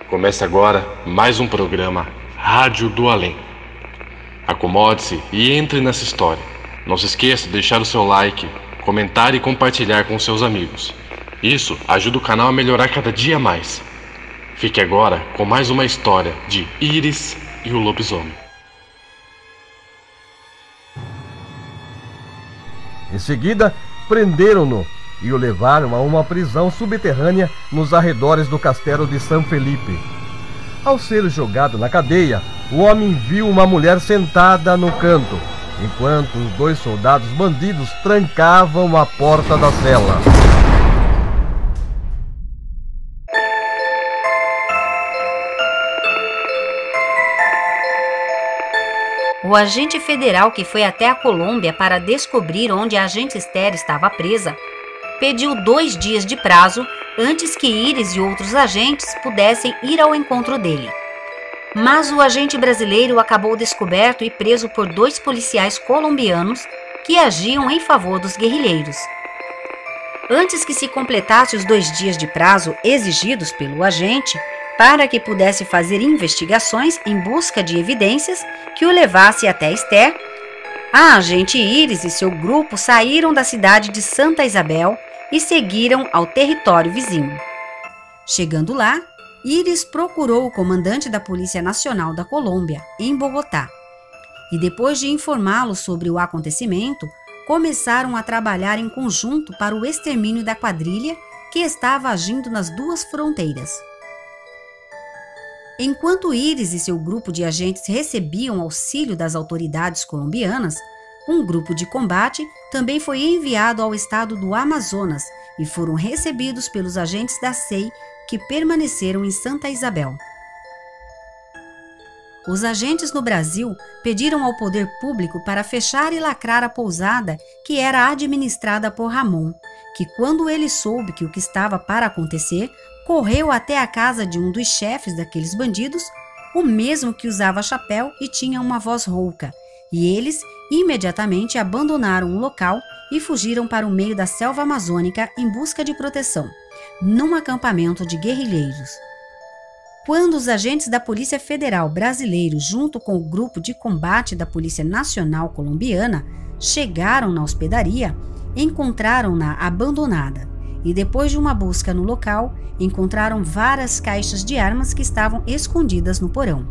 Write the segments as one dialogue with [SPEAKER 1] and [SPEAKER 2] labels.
[SPEAKER 1] Começa agora mais um programa Rádio do Além. Acomode-se e entre nessa história. Não se esqueça de deixar o seu like, comentar e compartilhar com seus amigos. Isso ajuda o canal a melhorar cada dia mais. Fique agora com mais uma história de Iris e o lobisomem.
[SPEAKER 2] Em seguida, prenderam-no e o levaram a uma prisão subterrânea nos arredores do castelo de San Felipe. Ao ser jogado na cadeia, o homem viu uma mulher sentada no canto, enquanto os dois soldados bandidos trancavam a porta da cela.
[SPEAKER 3] O agente federal que foi até a Colômbia para descobrir onde a agente Esther estava presa, pediu 2 dias de prazo antes que Iris e outros agentes pudessem ir ao encontro dele. Mas o agente brasileiro acabou descoberto e preso por 2 policiais colombianos que agiam em favor dos guerrilheiros. Antes que se completasse os 2 dias de prazo exigidos pelo agente, para que pudesse fazer investigações em busca de evidências que o levasse até Esther, a agente Iris e seu grupo saíram da cidade de Santa Isabel e seguiram ao território vizinho. Chegando lá, Iris procurou o comandante da Polícia Nacional da Colômbia, em Bogotá, e depois de informá-lo sobre o acontecimento, começaram a trabalhar em conjunto para o extermínio da quadrilha que estava agindo nas 2 fronteiras. Enquanto Iris e seu grupo de agentes recebiam auxílio das autoridades colombianas, um grupo de combate também foi enviado ao estado do Amazonas e foram recebidos pelos agentes da SEI que permaneceram em Santa Isabel. Os agentes no Brasil pediram ao poder público para fechar e lacrar a pousada que era administrada por Ramon, que quando ele soube que o que estava para acontecer, correu até a casa de um dos chefes daqueles bandidos, o mesmo que usava chapéu e tinha uma voz rouca, e eles imediatamente abandonaram o local e fugiram para o meio da selva amazônica em busca de proteção, num acampamento de guerrilheiros. Quando os agentes da Polícia Federal brasileiro, junto com o grupo de combate da Polícia Nacional colombiana, chegaram na hospedaria, encontraram-na abandonada e, depois de uma busca no local, encontraram várias caixas de armas que estavam escondidas no porão.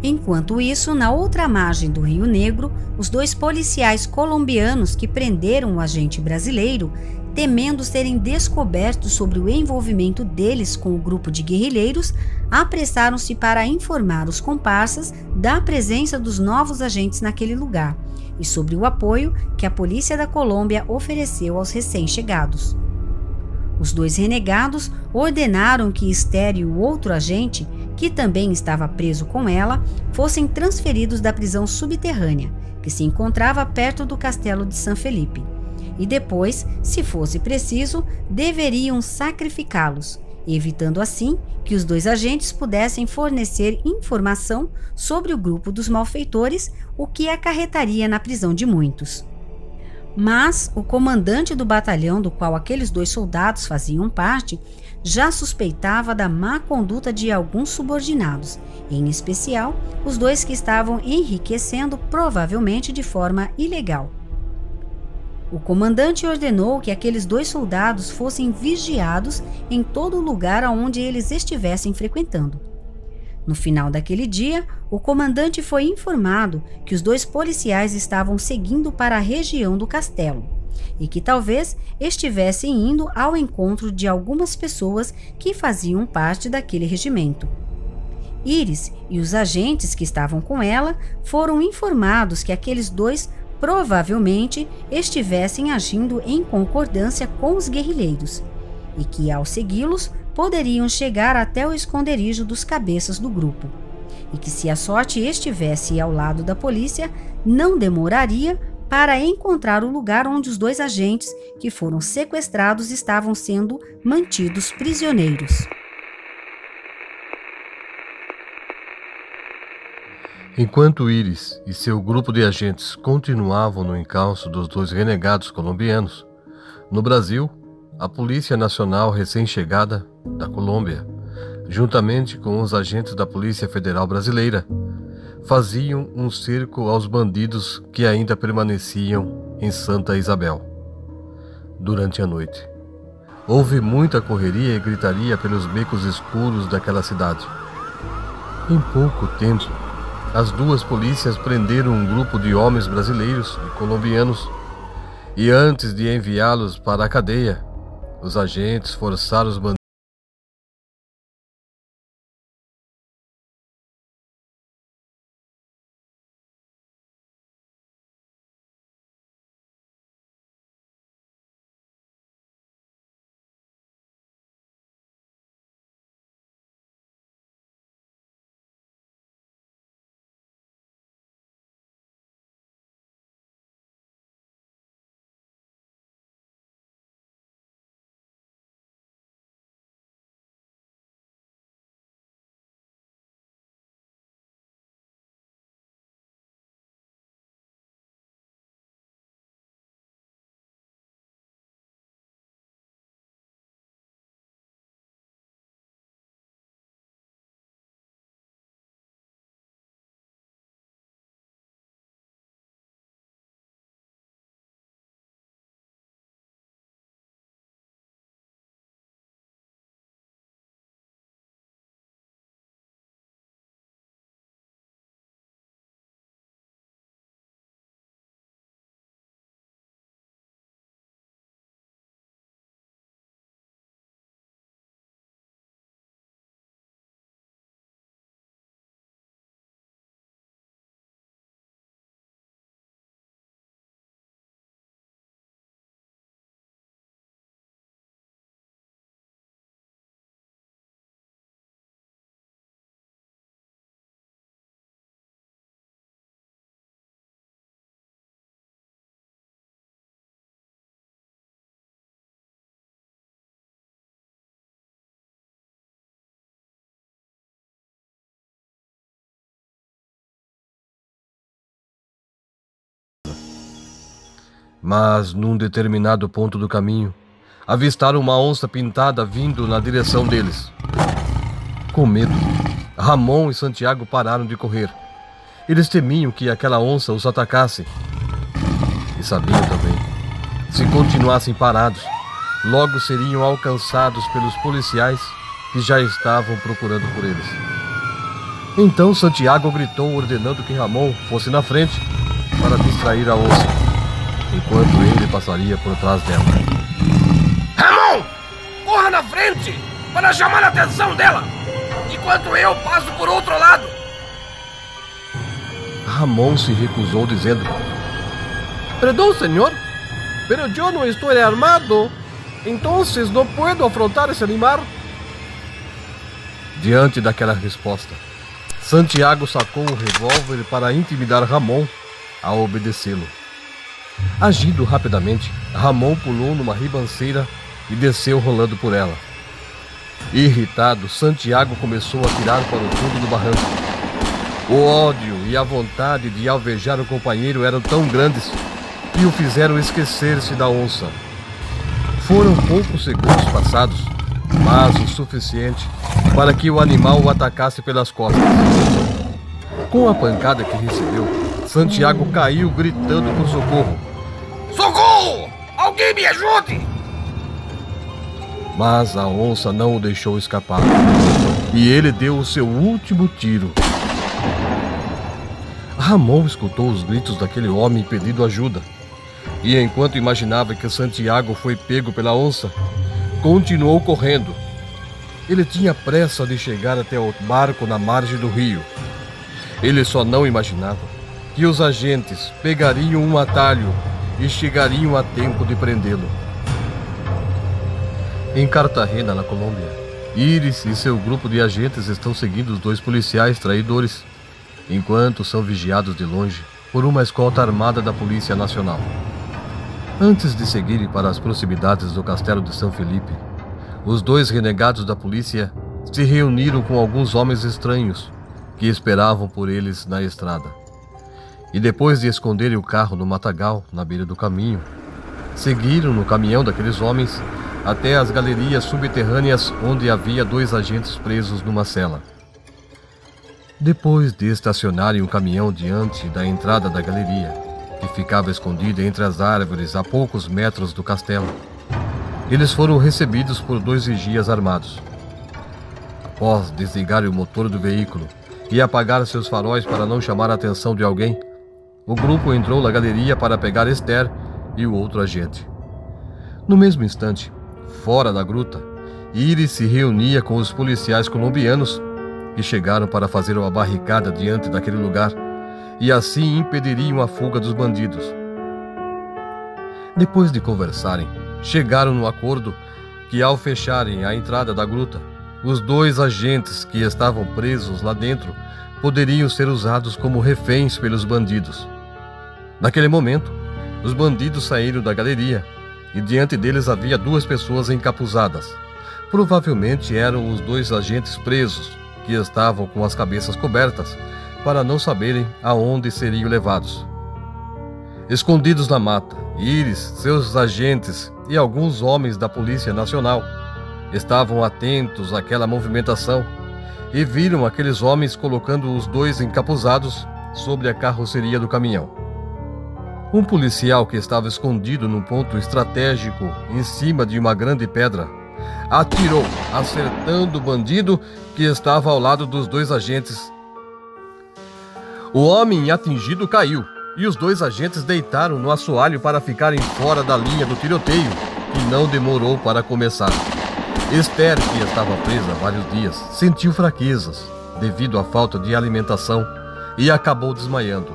[SPEAKER 3] Enquanto isso, na outra margem do Rio Negro, os 2 policiais colombianos que prenderam o agente brasileiro, temendo serem descobertos sobre o envolvimento deles com o grupo de guerrilheiros, apressaram-se para informar os comparsas da presença dos novos agentes naquele lugar e sobre o apoio que a polícia da Colômbia ofereceu aos recém-chegados. Os 2 renegados ordenaram que Esther e o outro agente, que também estava preso com ela, fossem transferidos da prisão subterrânea, que se encontrava perto do castelo de San Felipe, e depois, se fosse preciso, deveriam sacrificá-los, evitando assim que os 2 agentes pudessem fornecer informação sobre o grupo dos malfeitores, o que acarretaria na prisão de muitos. Mas o comandante do batalhão do qual aqueles 2 soldados faziam parte já suspeitava da má conduta de alguns subordinados, em especial os 2 que estavam enriquecendo provavelmente de forma ilegal. O comandante ordenou que aqueles 2 soldados fossem vigiados em todo lugar aonde eles estivessem frequentando. No final daquele dia, o comandante foi informado que os 2 policiais estavam seguindo para a região do castelo e que talvez estivessem indo ao encontro de algumas pessoas que faziam parte daquele regimento. Iris e os agentes que estavam com ela foram informados que aqueles 2 provavelmente estivessem agindo em concordância com os guerrilheiros e que, ao segui-los, poderiam chegar até o esconderijo dos cabeças do grupo, e que, se a sorte estivesse ao lado da polícia, não demoraria para encontrar o lugar onde os 2 agentes que foram sequestrados estavam sendo mantidos prisioneiros.
[SPEAKER 2] Enquanto Iris e seu grupo de agentes continuavam no encalço dos 2 renegados colombianos, no Brasil, a Polícia Nacional recém-chegada da Colômbia, juntamente com os agentes da Polícia Federal Brasileira, faziam um cerco aos bandidos que ainda permaneciam em Santa Isabel. Durante a noite, houve muita correria e gritaria pelos becos escuros daquela cidade. Em pouco tempo, as 2 polícias prenderam um grupo de homens brasileiros e colombianos e, antes de enviá-los para a cadeia, os agentes forçaram os bandidos Mas, num determinado ponto do caminho, avistaram uma onça pintada vindo na direção deles. Com medo, Ramon e Santiago pararam de correr. Eles temiam que aquela onça os atacasse. E sabiam também, se continuassem parados, logo seriam alcançados pelos policiais que já estavam procurando por eles. Então Santiago gritou, ordenando que Ramon fosse na frente para distrair a onça, enquanto ele passaria por trás dela.
[SPEAKER 4] Ramon! Corra na frente para chamar a atenção dela, enquanto eu passo por outro lado.
[SPEAKER 2] Ramon se recusou, dizendo: Perdão, senhor, pero eu não estou armado, então não puedo afrontar esse animal. Diante daquela resposta, Santiago sacou um revólver para intimidar Ramon a obedecê-lo. Agindo rapidamente, Ramon pulou numa ribanceira e desceu rolando por ela. Irritado, Santiago começou a atirar para o fundo do barranco. O ódio e a vontade de alvejar o companheiro eram tão grandes que o fizeram esquecer-se da onça. Foram poucos segundos passados, mas o suficiente para que o animal o atacasse pelas costas. Com a pancada que recebeu, Santiago caiu gritando por socorro.
[SPEAKER 4] Socorro! Alguém me ajude!
[SPEAKER 2] Mas a onça não o deixou escapar, e ele deu o seu último tiro. Ramon escutou os gritos daquele homem pedindo ajuda, e enquanto imaginava que Santiago foi pego pela onça, continuou correndo. Ele tinha pressa de chegar até o barco na margem do rio. Ele só não imaginava que os agentes pegariam um atalho e chegariam a tempo de prendê-lo. Em Cartagena, na Colômbia, Iris e seu grupo de agentes estão seguindo os 2 policiais traidores. Enquanto são vigiados de longe, por uma escolta armada da Polícia Nacional. Antes de seguirem para as proximidades do Castelo de São Felipe, os dois renegados da polícia se reuniram com alguns homens estranhos que esperavam por eles na estrada. E depois de esconderem o carro no matagal, na beira do caminho, seguiram no caminhão daqueles homens até as galerias subterrâneas onde havia 2 agentes presos numa cela. Depois de estacionarem o caminhão diante da entrada da galeria, que ficava escondida entre as árvores a poucos metros do castelo, eles foram recebidos por 2 vigias armados. Após desligar o motor do veículo e apagar seus faróis para não chamar a atenção de alguém, o grupo entrou na galeria para pegar Esther e o outro agente. No mesmo instante, fora da gruta, Iris se reunia com os policiais colombianos que chegaram para fazer uma barricada diante daquele lugar e assim impediriam a fuga dos bandidos. Depois de conversarem, chegaram no acordo que, ao fecharem a entrada da gruta, os 2 agentes que estavam presos lá dentro poderiam ser usados como reféns pelos bandidos. Naquele momento, os bandidos saíram da galeria e diante deles havia 2 pessoas encapuzadas. Provavelmente eram os 2 agentes presos, que estavam com as cabeças cobertas para não saberem aonde seriam levados. Escondidos na mata, Iris, seus agentes e alguns homens da Polícia Nacional estavam atentos àquela movimentação e viram aqueles homens colocando os 2 encapuzados sobre a carroceria do caminhão. Um policial que estava escondido num ponto estratégico em cima de uma grande pedra atirou, acertando o bandido que estava ao lado dos 2 agentes. O homem atingido caiu e os 2 agentes deitaram no assoalho para ficarem fora da linha do tiroteio, que não demorou para começar. Esther, que estava presa há vários dias, sentiu fraquezas devido à falta de alimentação e acabou desmaiando.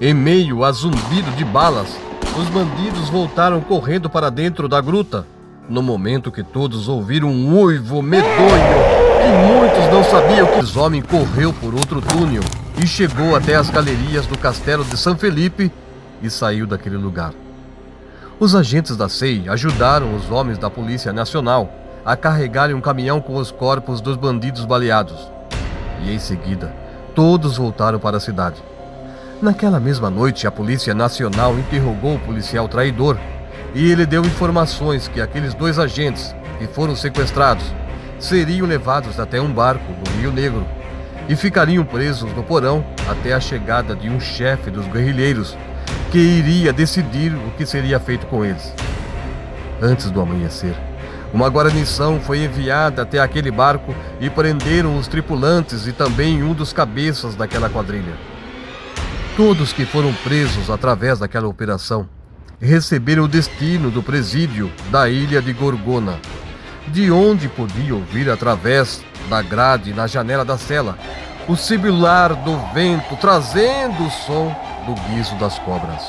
[SPEAKER 2] Em meio a zumbido de balas, os bandidos voltaram correndo para dentro da gruta, no momento que todos ouviram um uivo medonho que muitos não sabiam que o homem correu por outro túnel e chegou até as galerias do Castelo de São Felipe e saiu daquele lugar. Os agentes da SEI ajudaram os homens da Polícia Nacional a carregarem um caminhão com os corpos dos bandidos baleados. E em seguida, todos voltaram para a cidade. Naquela mesma noite, a Polícia Nacional interrogou o policial traidor e ele deu informações que aqueles 2 agentes que foram sequestrados seriam levados até um barco no Rio Negro e ficariam presos no porão até a chegada de um chefe dos guerrilheiros que iria decidir o que seria feito com eles. Antes do amanhecer, uma guarnição foi enviada até aquele barco e prenderam os tripulantes e também um dos cabeças daquela quadrilha. Todos que foram presos através daquela operação receberam o destino do presídio da ilha de Gorgona, de onde podiam ouvir através da grade na janela da cela o sibilar do vento trazendo o som do guizo das cobras.